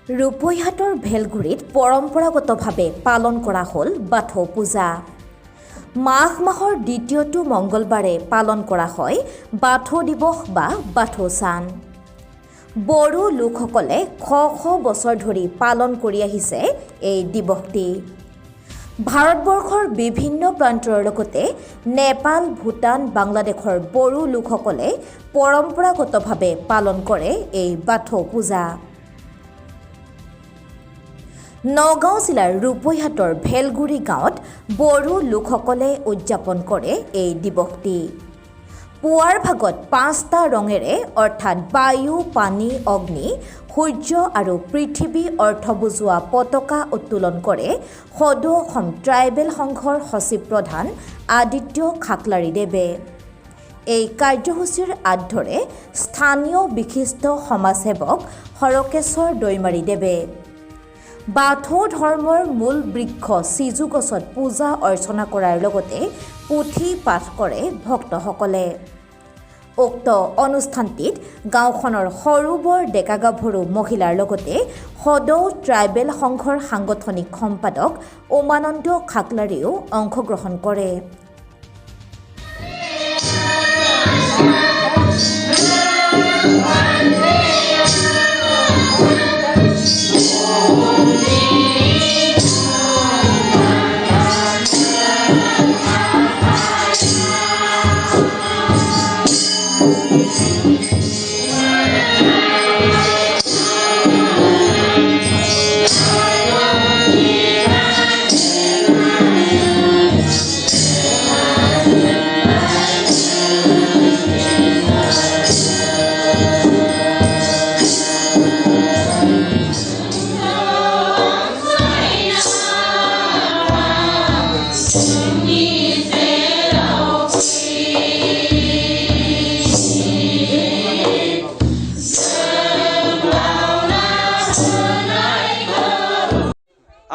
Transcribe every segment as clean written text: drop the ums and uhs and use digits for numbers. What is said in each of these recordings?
ৰূপৈহাটৰ ভেলগুৰিত পৰম্পৰাগতভাৱে পালন কৰা হ'ল বাথৌ পূজা। মাঘ মাহৰ দ্বিতীয়টো মঙ্গলবাৰে পালন কৰা হয় বাথৌ দিৱস বা বাথৌ চান। বড়ো লোকসকলে শ শ বছৰ ধৰি পালন কৰি আহিছে এই দিৱসটি। ভাৰতবৰ্ষৰ বিভিন্ন প্ৰান্তৰ লগতে নেপাল, ভূটান, বাংলাদেশৰ বড়ো লোকসকলে পৰম্পৰাগতভাৱে পালন কৰে এই বাথৌ পূজা। নগাঁও জিলাৰ ৰূপৈহাটৰ ভেলগুৰি গাঁৱত বড়ো লোকসকলে উদযাপন কৰে এই দিৱসটি। পুৱাৰ ভাগত 5টা ৰঙেৰে অৰ্থাৎ বায়ু, পানী, অগ্নি, সূৰ্য আৰু পৃথিৱী অৰ্থ বুজোৱা পতাকা উত্তোলন কৰে সদৌ অসম ট্ৰাইবেল সংঘৰ সচিব প্ৰধান আদিত্য খাকলাৰীদেৱে। এই কাৰ্যসূচীৰ আঁত ধৰে স্থানীয় বিশিষ্ট সমাজসেৱক হৰকেশ্বৰ দৈমাৰীদেৱে। বাথৌ ধৰ্মৰ মূল বৃক্ষ সিজু গছত পূজা অৰ্চনা কৰাৰ লগতে পুথি পাঠ কৰে ভক্তসকলে। উক্ত অনুষ্ঠানটিত গাঁওখনৰ সৰু বৰ ডেকা গাভৰু মহিলাৰ লগতে সদৌ ট্ৰাইবেল সংঘৰ সাংগঠনিক সম্পাদক উমানন্দ খাকলাৰীয়েও অংশগ্ৰহণ কৰে।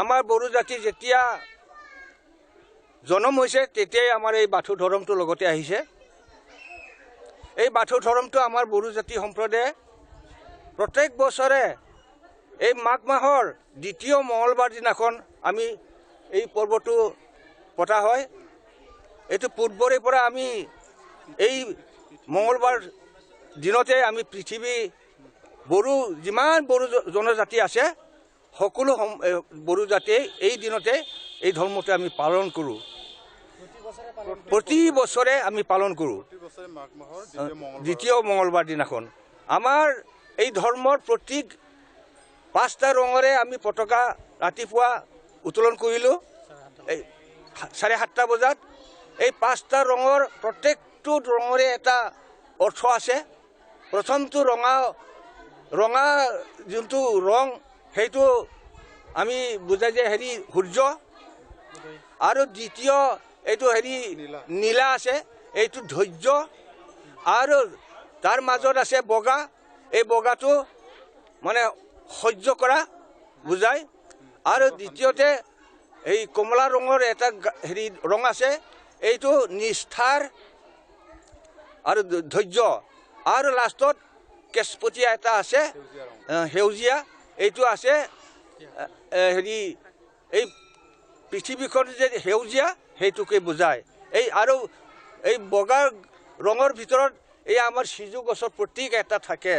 আমাৰ বড়ো জাতি যেতিয়া জন্ম হৈছে তেতিয়াই আমাৰ এই বাথৌ ধৰ্মটো লগতে আহিছে। এই বাথৌ ধৰ্মটো আমাৰ বড়ো জাতি সম্প্ৰদায়ে প্ৰত্যেক বছৰে এই মাঘ মাহৰ দ্বিতীয় মঙ্গলবাৰ দিনাখন আমি এই পৰ্বটো পতা হয়। এইটো পূৰ্বৰে পৰা আমি এই মঙ্গলবাৰ দিনতে আমি পৃথিৱী বড়ো যিমান বড়ো জনজাতি আছে সকলো বড়ো জাতিয়ে এই দিনতে এই ধৰ্মটো আমি পালন কৰোঁ। প্ৰতি বছৰে আমি পালন কৰোঁ দ্বিতীয় মঙ্গলবাৰ দিনাখন। আমাৰ এই ধৰ্মৰ প্ৰতীক 5টা ৰঙৰে আমি পতাকা ৰাতিপুৱা উত্তোলন কৰিলোঁ 7:30 বজাত। এই 5টা ৰঙৰ প্ৰত্যেকটো ৰঙৰে এটা অৰ্থ আছে। প্ৰথমটো ৰঙা যোনটো ৰং সেইটো আমি বুজাই যে সূৰ্য, আৰু দ্বিতীয় এইটো নীলা আছে, এইটো ধৈৰ্য, আৰু তাৰ মাজত আছে বগা। এই বগাটো মানে সহ্য কৰা বুজায়। আৰু দ্বিতীয়তে এই কমলা ৰঙৰ এটা ৰং আছে, এইটো নিষ্ঠাৰ আৰু ধৈৰ্য। আৰু লাষ্টত কেশপতীয়া এটা আছে সেউজীয়া, এইটো আছে এই পৃথিৱীখন যে সেউজীয়া সেইটোকে বুজায়। আৰু এই বগা ৰঙৰ ভিতৰত এই আমাৰ সিজু গছৰ প্ৰতীক এটা থাকে,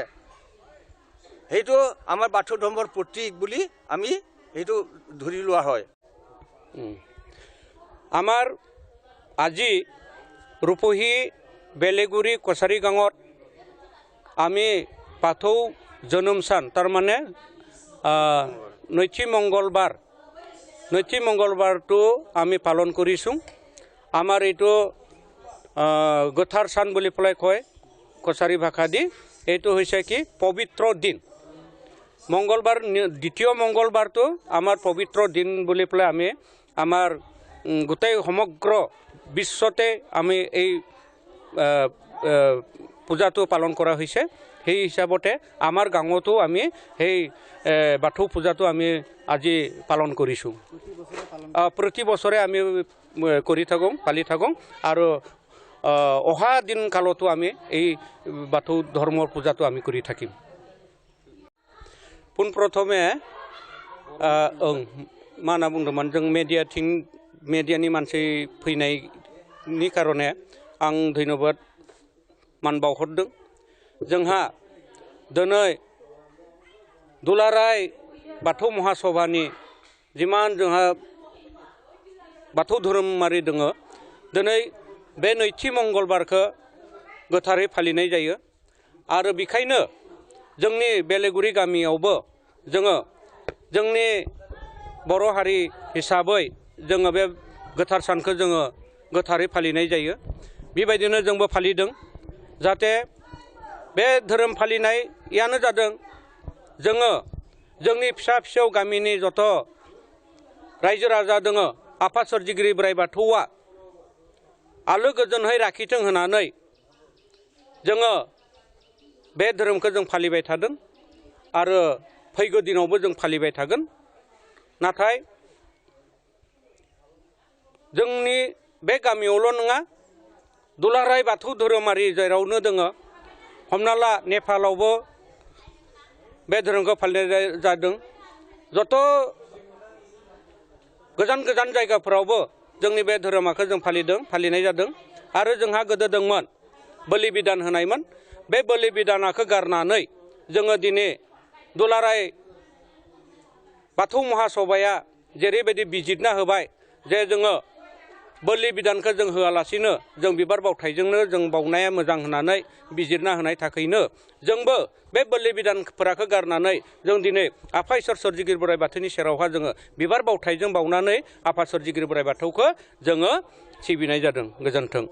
সেইটো আমাৰ বাথৌ ধৰ্মৰ প্ৰতীক বুলি আমি সেইটো ধৰি লোৱা হয়। আমাৰ আজি ৰূপহী বেলেগুৰি কছাৰী গাঁৱত আমি বাথৌ জনম চান তাৰমানে নৈথি মঙ্গলবাৰটো আমি পালন কৰিছোঁ। আমাৰ এইটো গোথাৰ চান বুলি পেলাই কয় কছাৰী ভাষা দি। এইটো হৈছে কি পবিত্ৰ দিন। মঙ্গলবাৰ দ্বিতীয় মঙ্গলবাৰটো আমাৰ পবিত্ৰ দিন বুলি পেলাই আমি আমাৰ গোটেই সমগ্ৰ বিশ্বতে আমি এই পূজাটো পালন কৰা হৈছে। সেই হিচাপতে আমাৰ গাঁৱতো আমি সেই বাথৌ পূজাটো আমি আজি পালন কৰিছোঁ। প্ৰতি বছৰে আমি কৰি থাকোঁ, পালি থাকোঁ। আৰু অহা দিন কালতো আমি এই বাথৌ ধৰ্মৰ পূজাটো আমি কৰি থাকিম। पुन प्रथमे मा होनना बुंदोंमोन जों मेडियानि मानसि फैनायनि कारणे आं धन्यबाद मान बावहरदों। जोंहा दिनै दुलाराय बाथौ महासभानि जिमान जोंहा बाथौ धोरोमारि दङ दिनै बे नैथि मंगलबारखौ गोथारै फालिनाय जायो आरो बेखायनो जोंनि बेलेगुरि गामियावबो जोङो जोंनि बर' हारि हिसाबै जोङो बे गोथार सानखौ जोङो गोथारै फालिनाय जायो। बेबायदिनो जोंबो फालिदों जाहाथे बे धोरोम फालिनायानो जादों जोङो जोंनि फिसा फिसौ गामिनि जत' रायजो राजा दङ आफा सोरजिगिरि बोराइ बाथौआ आलो गोजोनहै लाखिथों होननानै जोङो बे धोरोमखौ जों फालिबाय थादों आरो फैगौ दिनावबो जों फालिबाय थागोन। नाथाय जोंनि बे गामियावल' नङा दुलाराय बाथौ धोरोमारि जेरावनो दङ हमना ला नेपालावबो बे धोरोमखौ फालिनाय जादों। जत' गोजान गोजान जायगाफोरावबो जोंनि बे धोरोमखौ जों फालिनाय जादों आरो जोंहा गोदो दंमोन बोलि बिधान होनायमोन। बे बोलि बिधानखौ गारनानै जोङो दिनै दुलाराय बाथौ महासभाया जेरैबायदि बिजिरना होबाय जे जोङो बोलि बिधानखौ जों होआलासिनो जों बिबार बावथायजोंनो जों बावनाया मोजां होननानै बिजिरना होनाय थाखायनो जोंबो बे बोलि बिधानफोरखौ गारनानै जों दिनै आफा इसोर सोरजिगिरि बोराइ बाथौनि सेरावहा जोङो बिबार बावथायजों बावनानै आफा सोरजिगिरि बोराइ बाथौखौ जोङो सिबिनाय जादों। गोजोन्थों।